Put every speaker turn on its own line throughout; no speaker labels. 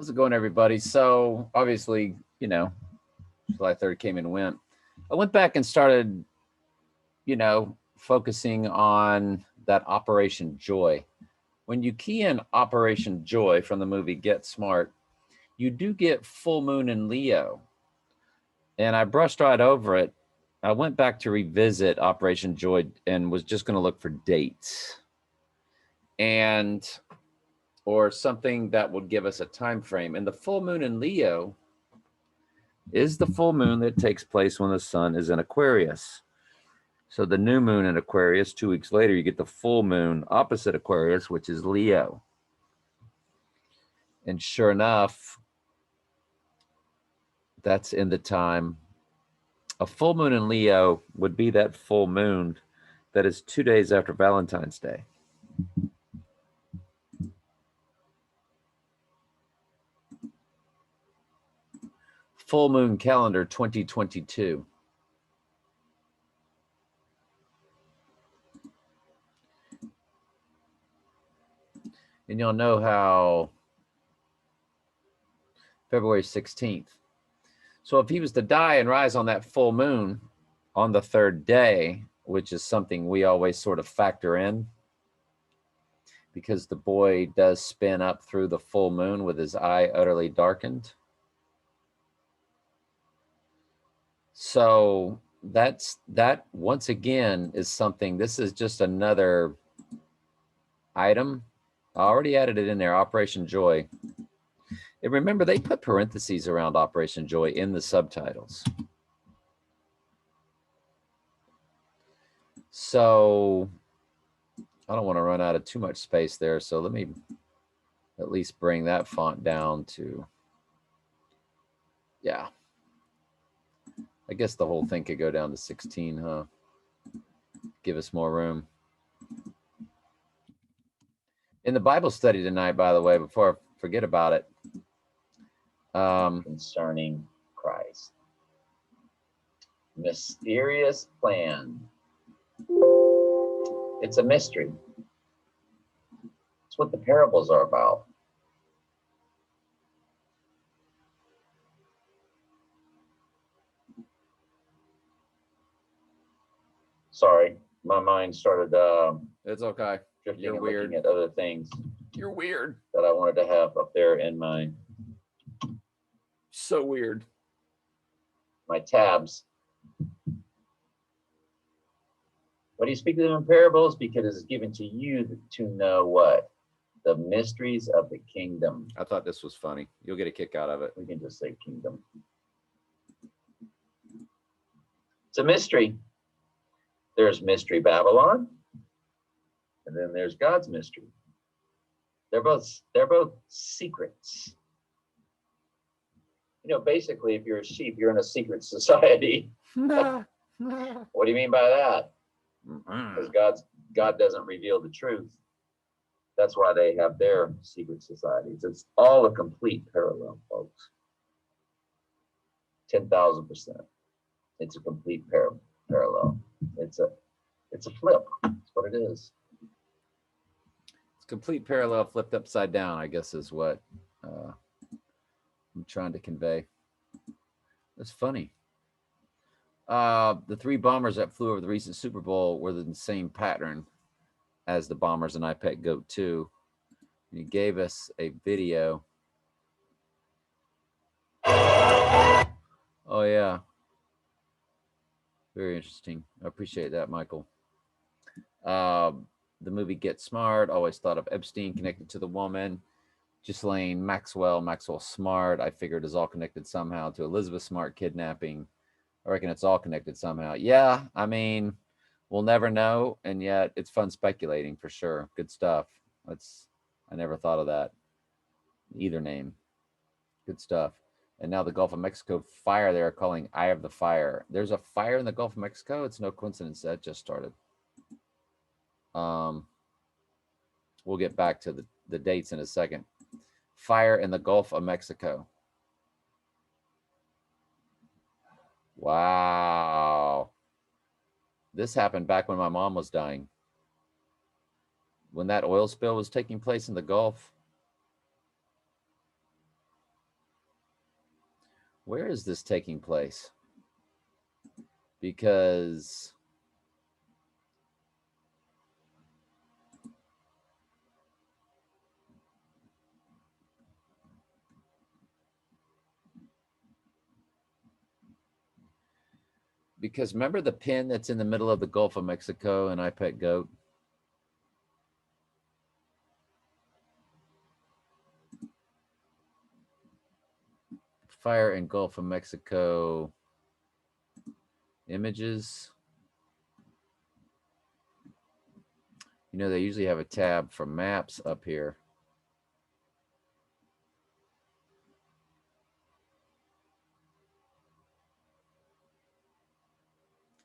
How's it going, everybody? So obviously, July 3rd came and went. I went back and started, focusing on that Operation Joy. When you key in Operation Joy from the movie Get Smart, you do get full moon in Leo. And I brushed right over it. I went back to revisit Operation Joy and was just going to look for dates and or something that would give us a time frame. And the full moon in Leo is the full moon that takes place when the sun is in Aquarius. So the new moon in Aquarius, 2 weeks later, you get the full moon opposite Aquarius, which is Leo. And sure enough, that's in the time. A full moon in Leo would be that full moon that is 2 days after Valentine's Day. Full moon calendar 2022. And you'll know how February 16th. So if he was to die and rise on that full moon on the third day, which is something we always sort of factor in, because the boy does spin up through the full moon with his eye utterly darkened. So that once again is something. This is just another item. I already added it in there, Operation Joy. And remember, they put parentheses around Operation Joy in the subtitles. So I don't want to run out of too much space there. So let me at least bring that font down to, yeah. I guess the whole thing could go down to 16, huh? Give us more room. In the Bible study tonight, by the way, before I forget about it, concerning Christ. Mysterious plan. It's a mystery. It's what the parables are about. Sorry, my mind started it's okay. Drifting. You're weird. Looking at other things. You're weird. That I wanted to have up there in my so weird. My tabs. What do you speak to them in parables? Because it's given to you to know what? The mysteries of the kingdom. I thought this was funny. You'll get a kick out of it. We can just say kingdom. It's a mystery. There's Mystery Babylon, and then there's God's mystery. They're both secrets. Basically, if you're a sheep, you're in a secret society. What do you mean by that? Because God doesn't reveal the truth. That's why they have their secret societies. It's all a complete parallel, folks. 10,000%. It's a complete parallel. It's a flip. That's what it is. It's complete parallel flipped upside down, I guess, is what I'm trying to convey. That's funny. The 3 bombers that flew over the recent Super Bowl were the same pattern as the bombers in I Pet Goat 2. He gave us a video. Oh, yeah. Very interesting. I appreciate that, Michael. The movie Get Smart, always thought of Epstein connected to the woman. Ghislaine Maxwell Smart, I figured is all connected somehow to Elizabeth Smart kidnapping. I reckon it's all connected somehow. Yeah, I mean, we'll never know, and yet it's fun speculating for sure. Good stuff. I never thought of that. Either name. Good stuff. And now the Gulf of Mexico fire they are calling Eye of the Fire. There's a fire in the Gulf of Mexico. It's no coincidence that just started. We'll get back to the dates in a second. Fire in the Gulf of Mexico. Wow. This happened back when my mom was dying. When that oil spill was taking place in the Gulf. Where is this taking place? Because remember the pin that's in the middle of the Gulf of Mexico and I Pet Goat? Fire in Gulf of Mexico images. You know, they usually have a tab for maps up here.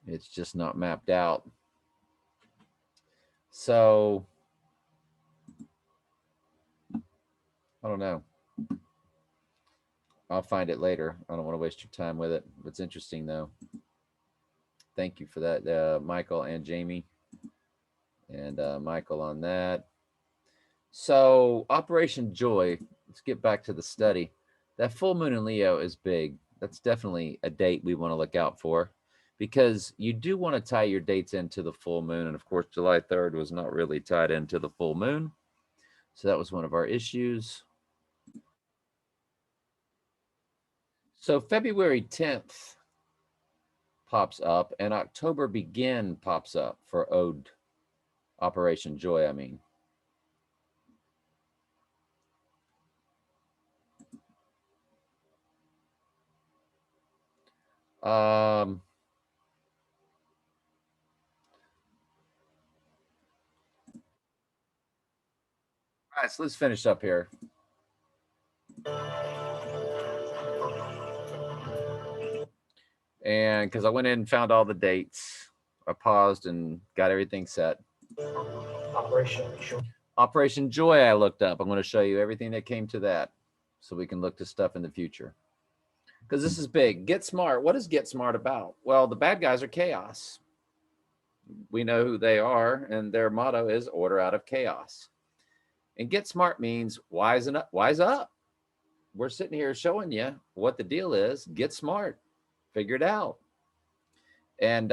It's just not mapped out. So, I don't know. I'll find it later. I don't want to waste your time with it. It's interesting, though. Thank you for that, Michael and Jamie. And Michael on that. So, Operation Joy, let's get back to the study. That full moon in Leo is big. That's definitely a date we want to look out for because you do want to tie your dates into the full moon. And of course, July 3rd was not really tied into the full moon. So, that was one of our issues. So, February 10th pops up and October Begin pops up for Ode Operation Joy, I mean. All right, so let's finish up here. And because I went in and found all the dates, I paused and got everything set. Operation Joy, I looked up. I'm going to show you everything that came to that so we can look to stuff in the future. Because this is big. Get Smart. What is Get Smart about? Well, the bad guys are chaos. We know who they are, and their motto is order out of chaos. And Get Smart means wise up. Wise up. We're sitting here showing you what the deal is. Get smart. Figure it out. And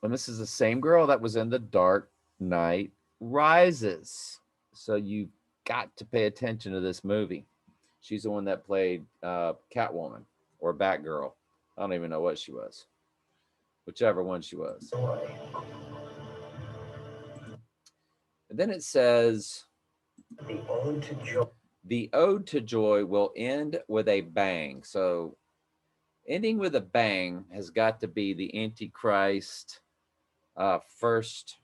this is the same girl that was in The Dark Knight Rises. So you got to pay attention to this movie. She's the one that played Catwoman or Batgirl. I don't even know what she was. Whichever one she was. And then it says, The Ode to Joy will end with a bang. So ending with a bang has got to be the Antichrist first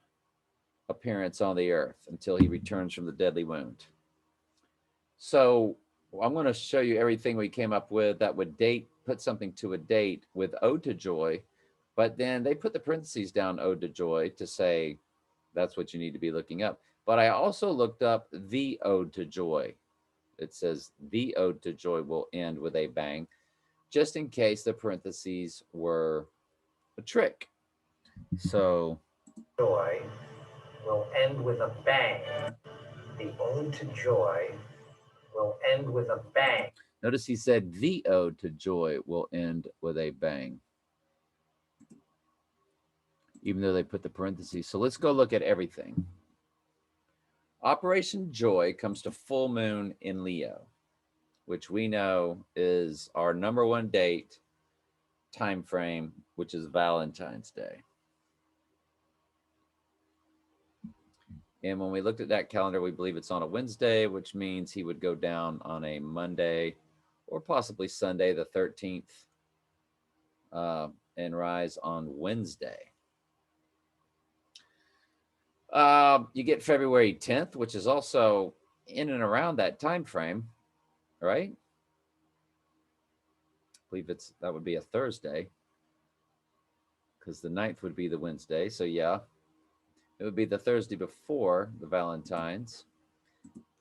appearance on the earth until he returns from the deadly wound. So I'm going to show you everything we came up with that would put something to a date with Ode to Joy, but then they put the parentheses down Ode to Joy to say that's what you need to be looking up. But I also looked up the Ode to Joy. It says the Ode to Joy will end with a bang, just in case the parentheses were a trick. So Joy will end with a bang. The Ode to Joy will end with a bang. Notice he said the Ode to Joy will end with a bang, even though they put the parentheses. So let's go look at everything. Operation Joy comes to full moon in Leo, which we know is our number one date time frame, which is Valentine's Day. And when we looked at that calendar, we believe it's on a Wednesday, which means he would go down on a Monday or possibly Sunday, the 13th, and rise on Wednesday. You get February 10th, which is also in and around that time frame, right? I believe that would be a Thursday because the 9th would be the Wednesday. So yeah, it would be the Thursday before the Valentine's.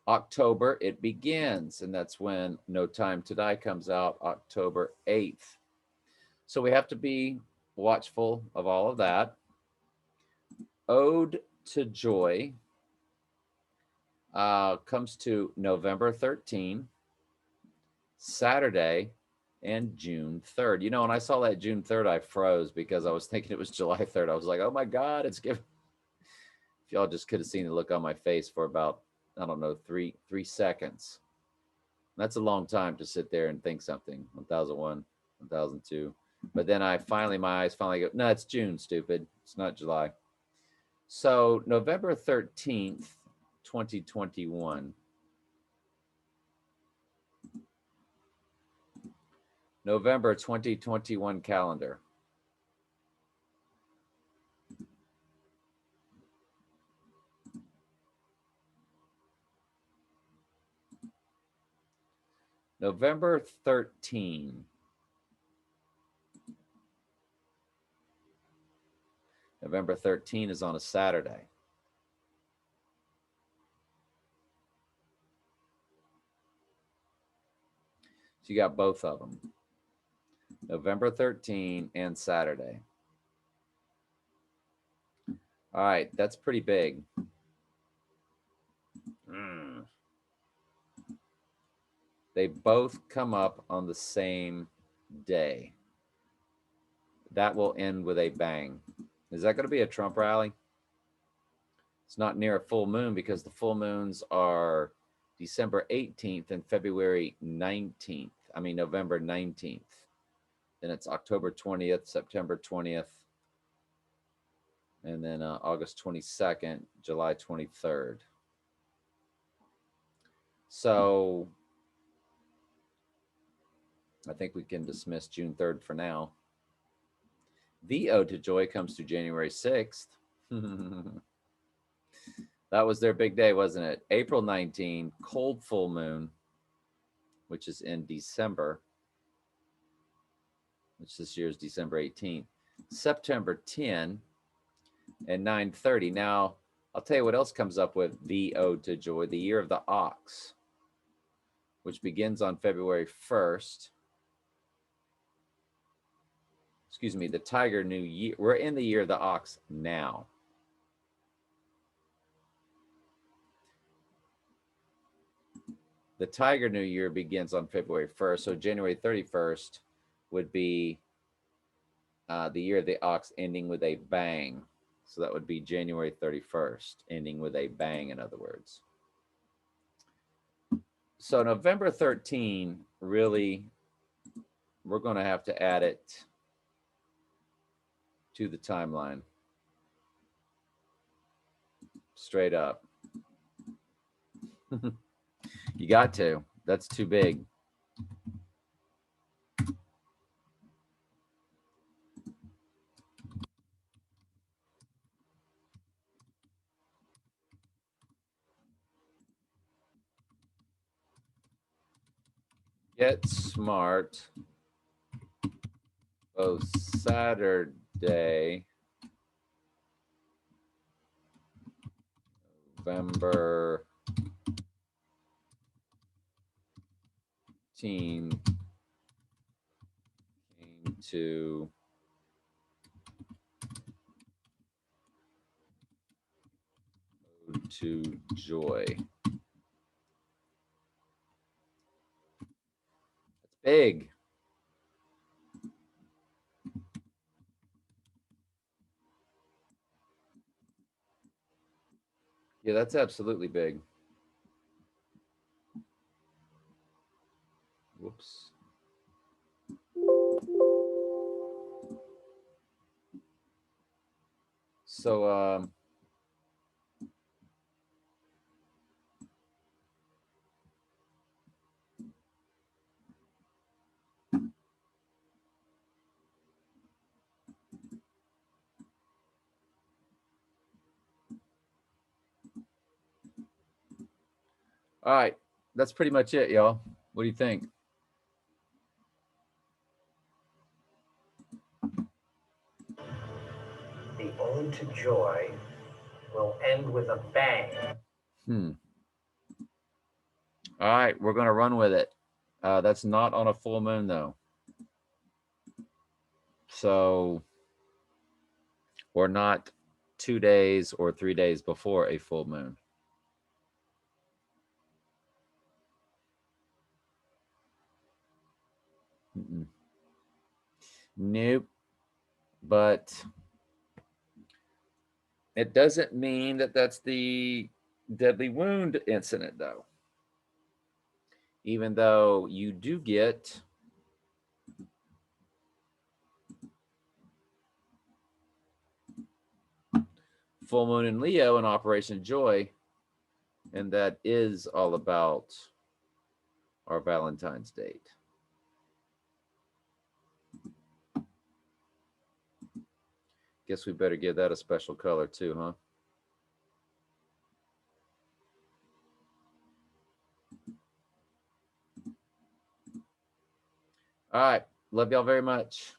October, it begins, and that's when No Time to Die comes out, October 8th. So we have to be watchful of all of that. Ode to Joy comes to November 13. Saturday, and June 3rd. You know, when I saw that June 3rd, I froze because I was thinking it was July 3rd. I was like, oh my God, it's given. If y'all just could have seen the look on my face for about, I don't know, three seconds. That's a long time to sit there and think something. 1001, 1002. But then my eyes finally go, no, it's June, stupid. It's not July. So November 13th, 2021. November 2021 calendar. November 13. November 13 is on a Saturday. So you got both of them. November 13 and Saturday. All right, that's pretty big. They both come up on the same day. That will end with a bang. Is that going to be a Trump rally? It's not near a full moon because the full moons are December 18th and February 19th. I mean, November 19th. Then it's October 20th, September 20th, and then August 22nd, July 23rd. So I think we can dismiss June 3rd for now. The Ode to Joy comes to January 6th. That was their big day, wasn't it? April 19, cold full moon, which is in December, which this year is December 18th. September 10 and 9:30. Now, I'll tell you what else comes up with the Ode to Joy, the year of the ox, which begins on February 1st. Excuse me, the Tiger New Year. We're in the year of the ox now. The Tiger New Year begins on February 1st. So January 31st would be the year of the ox ending with a bang. So that would be January 31st, ending with a bang, in other words. So November 13, really, we're going to have to add it to the timeline. Straight up. You got to. That's too big. Get Smart, both Saturday, November 13, came to joy. That's big. Yeah, that's absolutely big. Whoops. So, all right, that's pretty much it, y'all. What do you think?
The Ode to Joy will end with a bang.
All right, we're going to run with it. That's not on a full moon, though. So we're not 2 days or 3 days before a full moon. Nope. But it doesn't mean that that's the deadly wound incident, though. Even though you do get full moon in Leo in Operation Joy, and that is all about our Valentine's date. Guess we better give that a special color too, huh? All right. Love y'all very much.